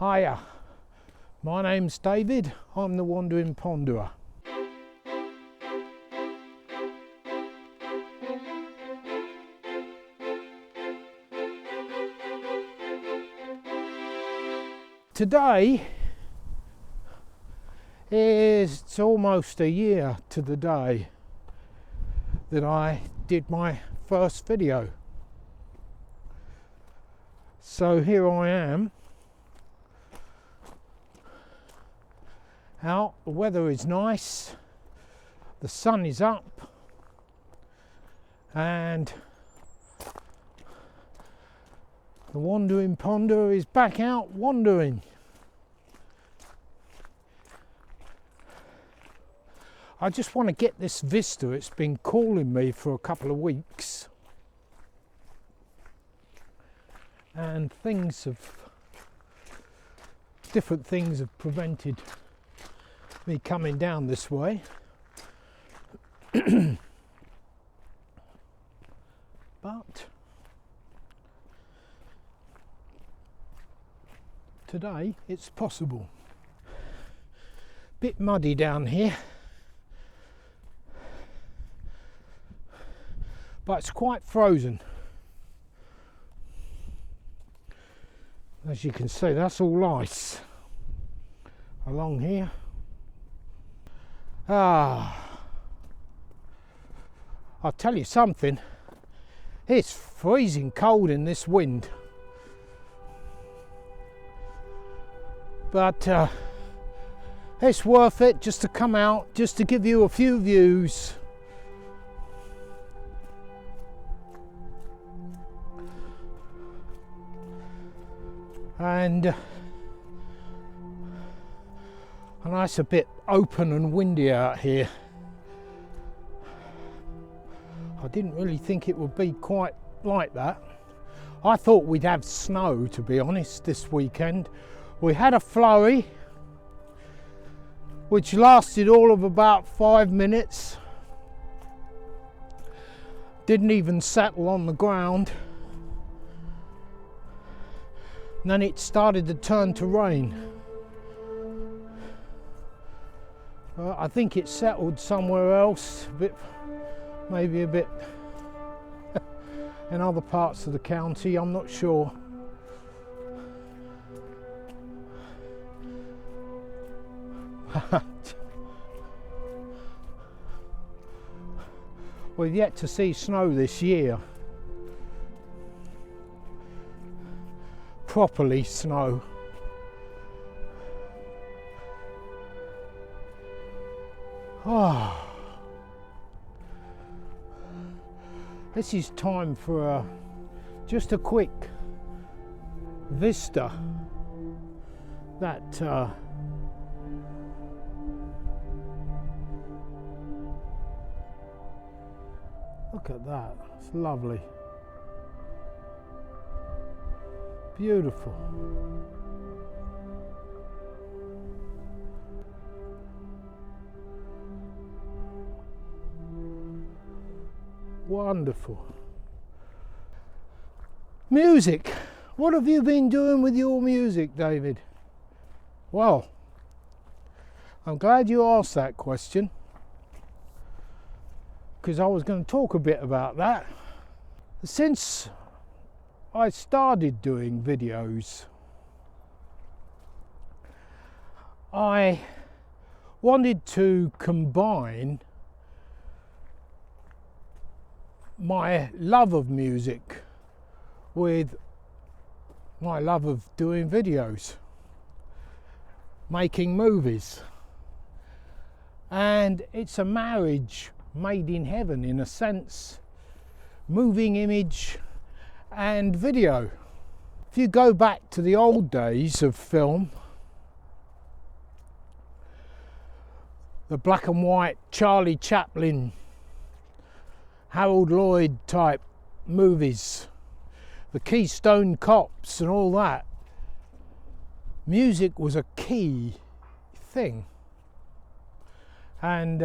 Hiya, my name's David, I'm the Wandering Ponderer. Today it's almost a year to the day that I did my first video. So here I am, out, the weather is nice, the sun is up, and the Wandering Ponderer is back out wandering. I just want to get this vista, it's been calling me for a couple of weeks. And different things have prevented me coming down this way. But today it's possible. Bit muddy down here, but it's quite frozen. As you can see, that's all ice along here. I'll tell you something, it's freezing cold in this wind. But it's worth it just to come out, just to give you a few views. And a nice a bit open and windy out here. I didn't really think it would be quite like that. I thought we'd have snow, to be honest, this weekend. We had a flurry which lasted all of about 5 minutes. Didn't even settle on the ground. And then it started to turn to rain. I think it settled somewhere else, maybe a bit in other parts of the county, I'm not sure. We've yet to see snow this year. Properly snow. This is time for just a quick vista that look at that, it's lovely, beautiful. Wonderful. Music. What have you been doing with your music, David? Well, I'm glad you asked that question, because I was going to talk a bit about that. Since I started doing videos, I wanted to combine my love of music with my love of doing videos, making movies, and it's a marriage made in heaven in a sense, moving image and video. If you go back to the old days of film, the black and white Charlie Chaplin, Harold Lloyd type movies, the Keystone Cops and all that, music was a key thing. And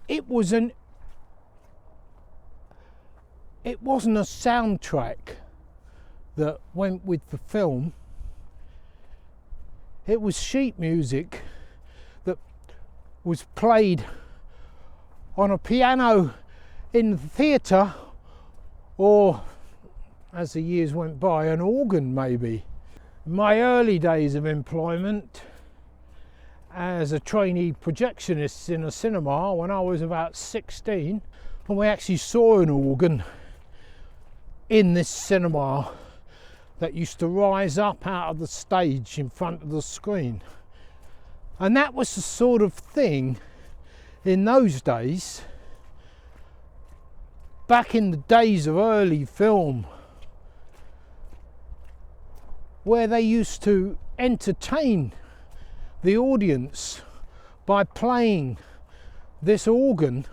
it wasn't a soundtrack that went with the film. It was sheet music that was played on a piano in the theatre, or as the years went by, an organ maybe. My early days of employment as a trainee projectionist in a cinema when I was about 16, and we actually saw an organ in this cinema that used to rise up out of the stage in front of the screen. And that was the sort of thing in those days, back in the days of early film, where they used to entertain the audience by playing this organ.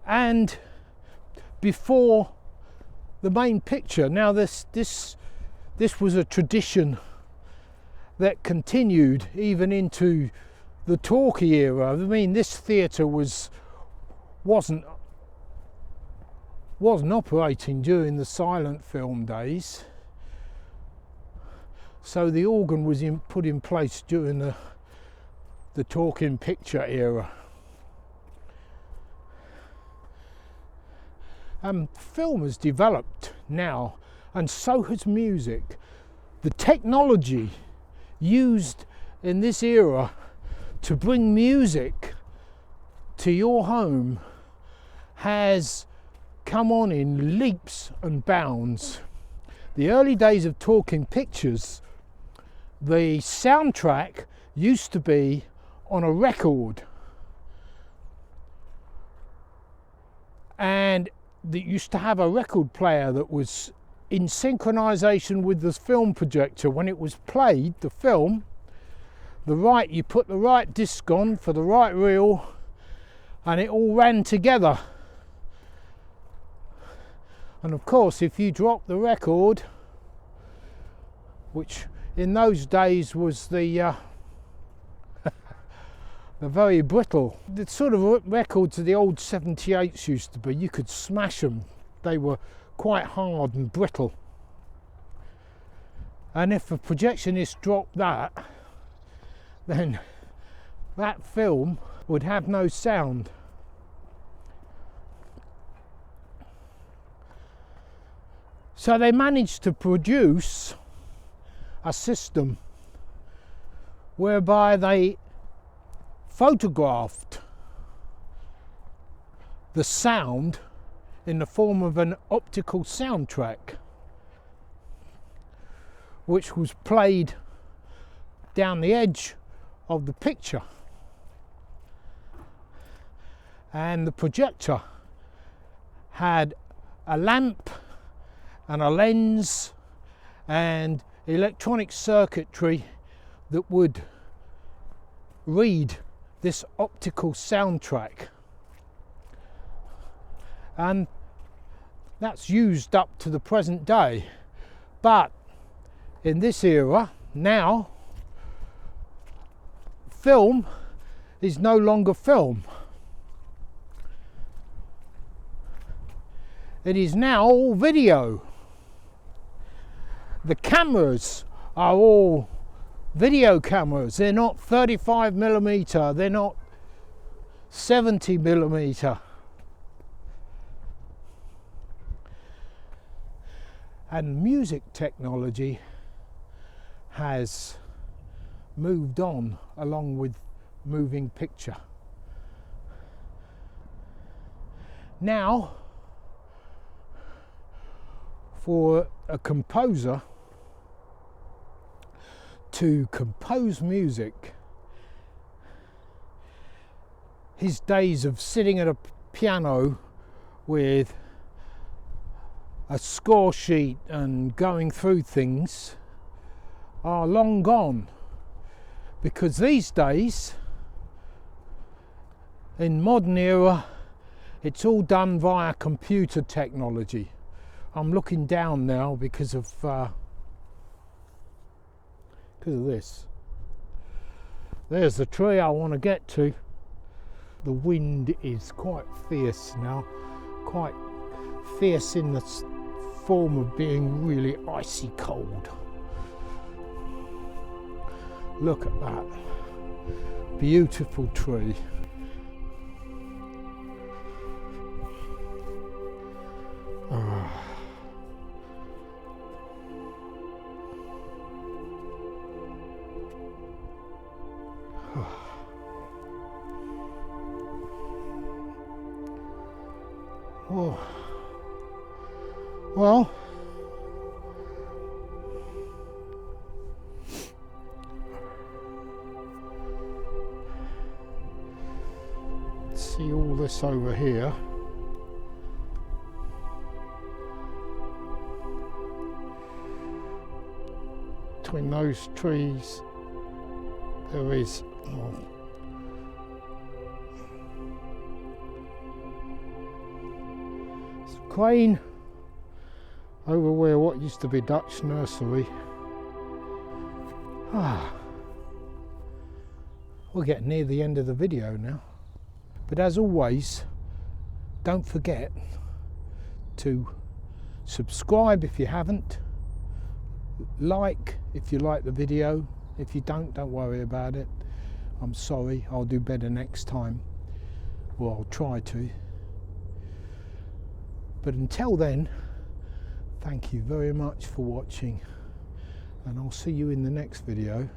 And before the main picture, now this was a tradition that continued even into the talkie era. I mean, this theatre wasn't operating during the silent film days, so the organ was put in place during the talking picture era. Film has developed now, and so has music. The technology used in this era to bring music to your home has come on in leaps and bounds. The early days of talking pictures, the soundtrack used to be on a record, and that used to have a record player that was in synchronization with the film projector. When it was played, the film, you put the right disc on for the right reel, and it all ran together. And of course, if you drop the record, which in those days was the very brittle, the sort of records of the old 78s used to be, you could smash them. They were quite hard and brittle. And if a projectionist dropped that, then that film would have no sound. So they managed to produce a system whereby they photographed the sound in the form of an optical soundtrack, which was played down the edge of the picture, and the projector had a lamp and a lens and electronic circuitry that would read this optical soundtrack, and that's used up to the present day. But in this era now, film is no longer film. It is now all video. The cameras are all video cameras. They're not 35mm, they're not 70mm. And music technology has moved on along with moving picture. Now, for a composer to compose music, his days of sitting at a piano with a score sheet and going through things are long gone, because these days, in modern era, it's all done via computer technology. I'm looking down now because of this. There's the tree I want to get to. The wind is quite fierce now, quite fierce in the form of being really icy cold. Look at that. Beautiful tree. Oh. Oh. Well, see all this over here. Between those trees there is it's a crane over where what used to be Dutch nursery. We're getting near the end of the video now. But as always, don't forget to subscribe if you haven't, like if you like the video. If you don't worry about it. I'm sorry, I'll do better next time, or I'll try to. But until then, thank you very much for watching, and I'll see you in the next video.